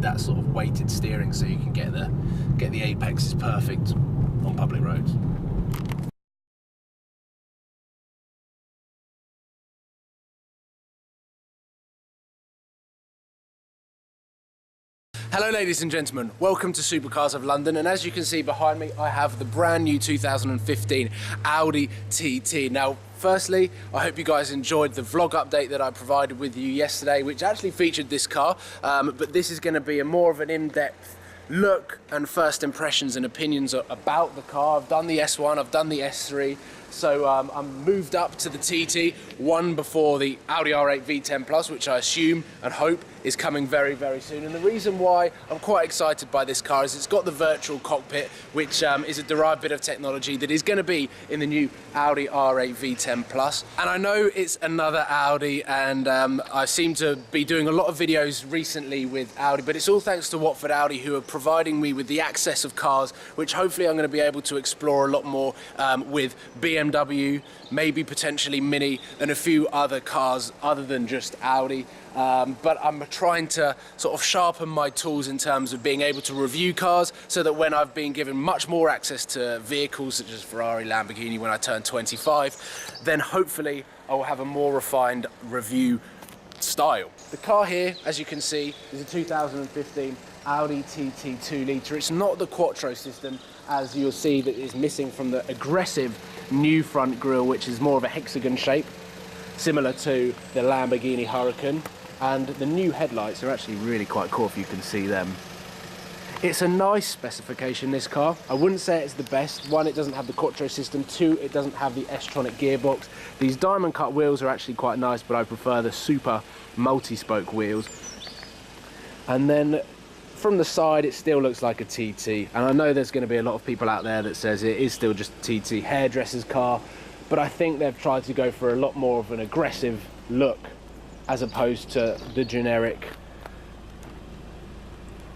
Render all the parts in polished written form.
that sort of weighted steering, so you can get the apexes perfect on public roads. Hello ladies and gentlemen, welcome to Supercars of London, and as you can see behind me I have the brand new 2015 Audi TT. Now firstly, I hope you guys enjoyed the vlog update that I provided with you yesterday, which actually featured this car, but this is going to be a more of an in-depth look and first impressions and opinions about the car. I've done the S1, I've done the S3, so I'm moved up to the TT, one before the Audi R8 V10 Plus, which I assume and hope is coming very, very soon. And the reason why I'm quite excited by this car is it's got the virtual cockpit, which is a derived bit of technology that is going to be in the new Audi R8 V10 Plus. And I know it's another Audi, and I seem to be doing a lot of videos recently with Audi, but it's all thanks to Watford Audi, who are providing me with the access of cars, which hopefully I'm going to be able to explore a lot more with BMW, maybe potentially Mini, and a few other cars other than just Audi. But I'm trying to sort of sharpen my tools in terms of being able to review cars, so that when I've been given much more access to vehicles such as Ferrari, Lamborghini when I turn 25, then hopefully I will have a more refined review style. The car here, as you can see, is a 2015 Audi TT 2 litre. It's not the Quattro system, as you'll see, that is missing from the aggressive new front grille, which is more of a hexagon shape, similar to the Lamborghini Huracan. And the new headlights are actually really quite cool, if you can see them. It's a nice specification, this car. I wouldn't say it's the best. One, it doesn't have the Quattro system. Two, it doesn't have the S-tronic gearbox. These diamond cut wheels are actually quite nice, but I prefer the super multi-spoke wheels. And then from the side, it still looks like a TT. And I know there's going to be a lot of people out there that says it is still just a TT hairdresser's car, but I think they've tried to go for a lot more of an aggressive look, as opposed to the generic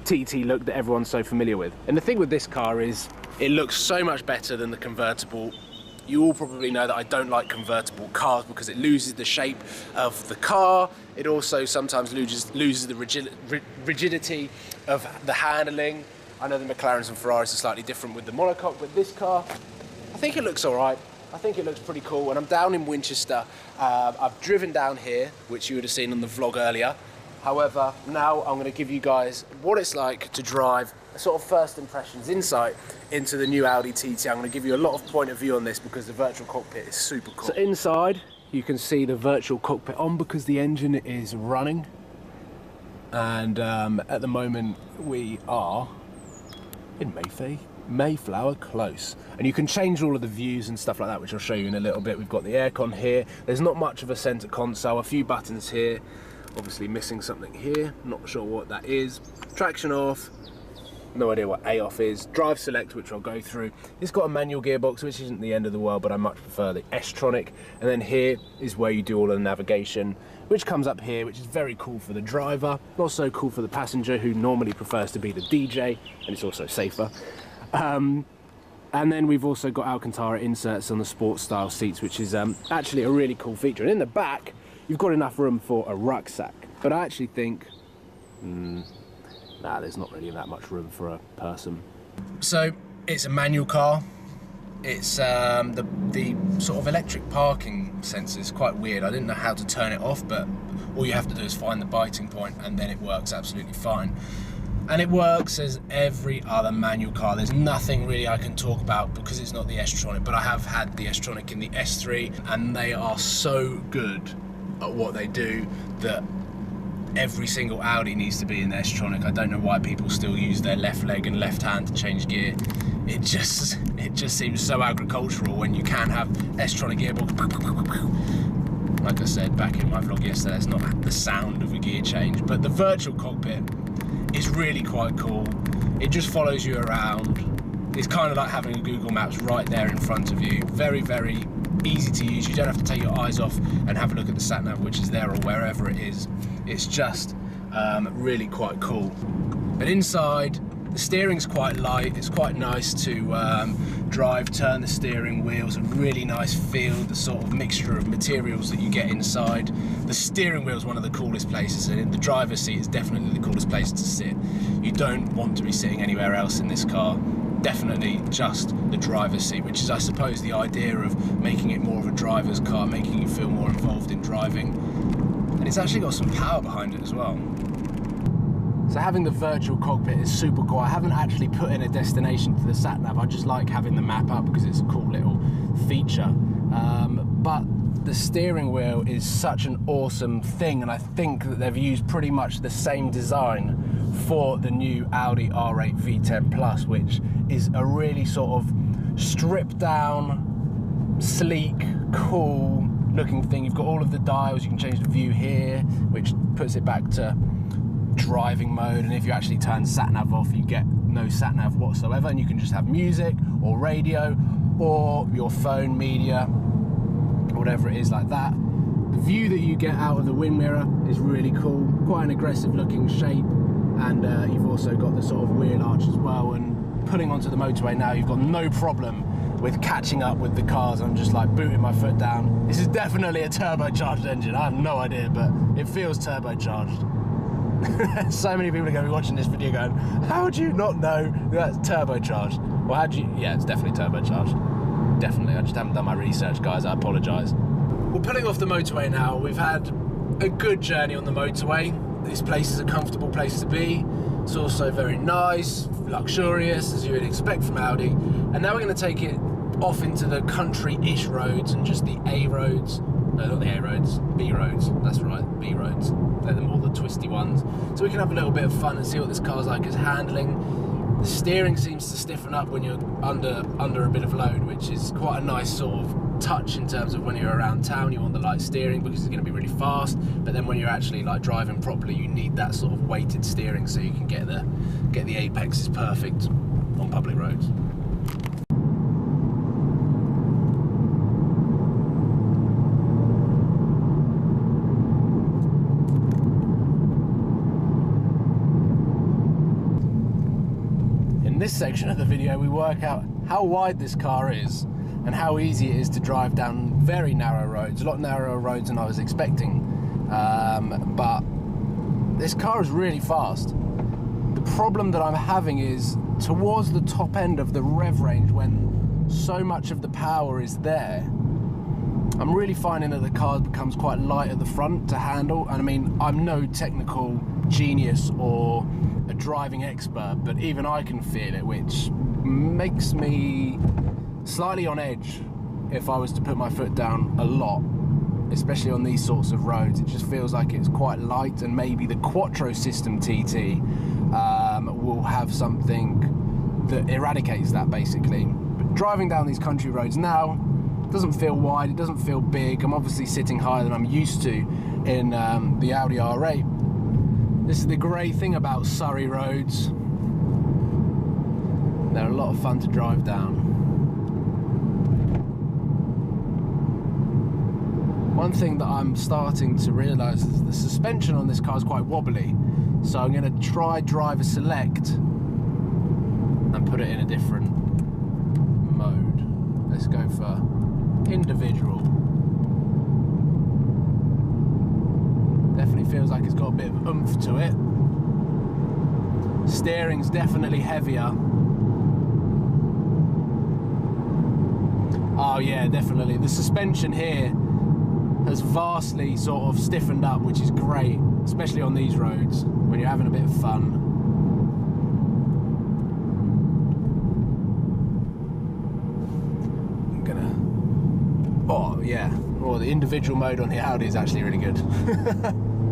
TT look that everyone's so familiar with. And the thing with this car is it looks so much better than the convertible. You all probably know that I don't like convertible cars because it loses the shape of the car. It also sometimes loses the rigidity of the handling. I know the McLarens and Ferraris are slightly different with the monocoque, but this car, I think it looks all right. I think it looks pretty cool. When I'm down in Winchester, I've driven down here, which you would have seen on the vlog earlier. However, now I'm going to give you guys what it's like to drive, a sort of first impressions, insight into the new Audi TT. I'm going to give you a lot of point of view on this because the virtual cockpit is super cool. So inside, you can see the virtual cockpit on because the engine is running. And at the moment, we are in Mayflower Close, and you can change all of the views and stuff like that, which I'll show you in a little bit. We've got the aircon here. There's not much of a center console, a few buttons here, obviously missing something here, not sure what that is. Traction off, no idea what A off is. Drive select, which I'll go through. It's got a manual gearbox, which isn't the end of the world, but I much prefer the S-tronic. And then here is where you do all of the navigation, which comes up here, which is very cool for the driver, not so cool for the passenger, who normally prefers to be the DJ, and it's also safer. And then we've also got Alcantara inserts on the sports style seats, which is actually a really cool feature. And in the back, you've got enough room for a rucksack. But I actually think, nah, there's not really that much room for a person. So it's a manual car. It's the sort of electric parking sensor is quite weird. I didn't know how to turn it off, but all you have to do is find the biting point and then it works absolutely fine. And it works as every other manual car. There's nothing really I can talk about because it's not the S-tronic, but I have had the S-tronic in the S3, and they are so good at what they do that every single Audi needs to be in the S-tronic. I don't know why people still use their left leg and left hand to change gear. It just seems so agricultural when you can have S-tronic gearbox. Like I said back in my vlog yesterday, it's not the sound of a gear change, but the virtual cockpit is really quite cool. It just follows you around. It's kind of like having a Google Maps right there in front of you. Very, very easy to use. You don't have to take your eyes off and have a look at the sat nav, which is there, or wherever it is. It's just really quite cool. But inside, The steering's quite light, it's quite nice to turn the steering wheels, a really nice feel, the sort of mixture of materials that you get inside. The steering wheel is one of the coolest places, and the driver's seat is definitely the coolest place to sit. You don't want to be sitting anywhere else in this car. Definitely just the driver's seat, which is, I suppose, the idea of making it more of a driver's car, making you feel more involved in driving. And it's actually got some power behind it as well. So having the virtual cockpit is super cool. I haven't actually put in a destination to the sat-nav. I just like having the map up because it's a cool little feature. But the steering wheel is such an awesome thing, and I think that they've used pretty much the same design for the new Audi R8 V10 Plus, which is a really sort of stripped down, sleek, cool looking thing. You've got all of the dials, you can change the view here, which puts it back to driving mode, and if you actually turn sat-nav off, you get no sat-nav whatsoever, and you can just have music or radio or your phone media, whatever it is like that. The view that you get out of the wind mirror is really cool, quite an aggressive looking shape, and you've also got the sort of wheel arch as well. And pulling onto the motorway now, you've got no problem with catching up with the cars. I'm just like booting my foot down. This is definitely a turbocharged engine. I have no idea, but it feels turbocharged. So many people are going to be watching this video going, how do you not know that's turbocharged? Well, how do you... Yeah, it's definitely turbocharged. Definitely. I just haven't done my research, guys. I apologise. We're pulling off the motorway now. We've had a good journey on the motorway. This place is a comfortable place to be. It's also very nice, luxurious, as you would expect from Audi. And now we're going to take it off into the country-ish roads and just the A roads. No, not the A roads, B roads. That's right, B roads. They're the more the twisty ones. So we can have a little bit of fun and see what this car's like as handling. The steering seems to stiffen up when you're under a bit of load, which is quite a nice sort of touch in terms of when you're around town. You want the light steering because it's going to be really fast, but then when you're actually like driving properly, you need that sort of weighted steering so you can get the apexes perfect on public roads. In this section of the video, we work out how wide this car is and how easy it is to drive down very narrow roads, a lot narrower roads than I was expecting. But this car is really fast. The problem that I'm having is towards the top end of the rev range, when so much of the power is there, I'm really finding that the car becomes quite light at the front to handle. And I mean, I'm no technical genius or a driving expert, but even I can feel it, which makes me slightly on edge if I was to put my foot down a lot, especially on these sorts of roads. It just feels like it's quite light, and maybe the Quattro system TT will have something that eradicates that, basically. But driving down these country roads now doesn't feel wide, it doesn't feel big. I'm obviously sitting higher than I'm used to in the Audi R8. This is the great thing about Surrey roads. They're a lot of fun to drive down. One thing that I'm starting to realise is the suspension on this car is quite wobbly. So I'm going to try driver select and put it in a different mode. Let's go for individual. Definitely feels like it's got a bit of oomph to it. Steering's definitely heavier. Oh yeah, definitely. The suspension here has vastly sort of stiffened up, which is great, especially on these roads when you're having a bit of fun. I'm gonna... Oh yeah, oh, the individual mode on the Audi is actually really good.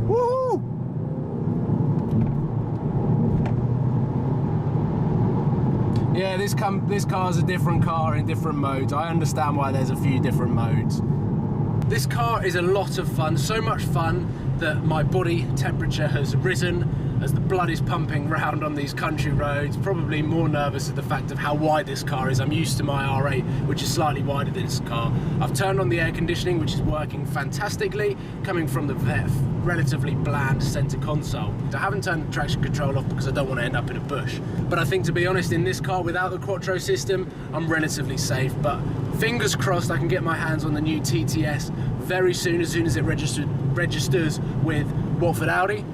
Woohoo! Yeah, this car's a different car in different modes. I understand why there's a few different modes. This car is a lot of fun, so much fun that my body temperature has risen as the blood is pumping round on these country roads. Probably more nervous at the fact of how wide this car is. I'm used to my R8, which is slightly wider than this car. I've turned on the air conditioning, which is working fantastically, coming from the relatively bland center console. I haven't turned the traction control off because I don't want to end up in a bush. But I think, to be honest, in this car without the Quattro system, I'm relatively safe. But fingers crossed I can get my hands on the new TTS very soon, as soon as it registers with Watford Audi.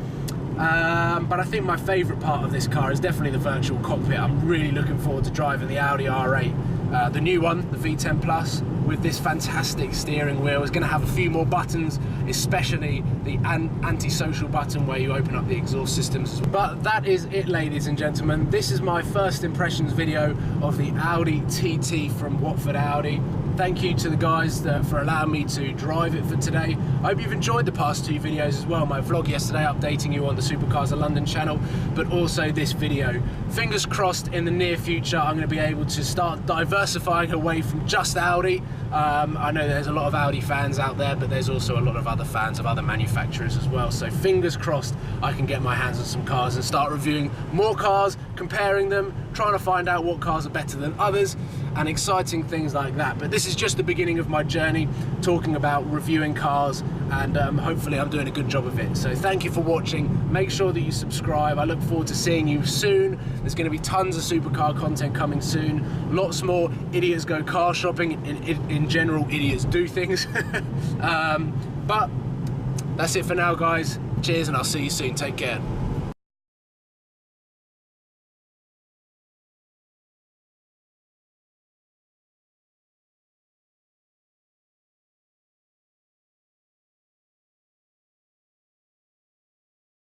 But I think my favourite part of this car is definitely the virtual cockpit. I'm really looking forward to driving the Audi R8, the new one, the V10 Plus, with this fantastic steering wheel. It's going to have a few more buttons, especially the anti-social button where you open up the exhaust systems. But that is it, ladies and gentlemen. This is my first impressions video of the Audi TT from Watford Audi. Thank you to the guys for allowing me to drive it for today. I hope you've enjoyed the past two videos as well. My vlog yesterday updating you on the Supercars of London channel, but also this video. Fingers crossed in the near future I'm going to be able to start diversifying away from just Audi. I know there's a lot of Audi fans out there, but there's also a lot of other fans of other manufacturers as well. So fingers crossed I can get my hands on some cars and start reviewing more cars, comparing them, trying to find out what cars are better than others, and exciting things like that. But this is just the beginning of my journey, talking about reviewing cars, and hopefully I'm doing a good job of it. So thank you for watching. Make sure that you subscribe. I look forward to seeing you soon. There's going to be tons of supercar content coming soon. Lots more idiots go car shopping. In general, idiots do things. But that's it for now, guys. Cheers, and I'll see you soon. Take care.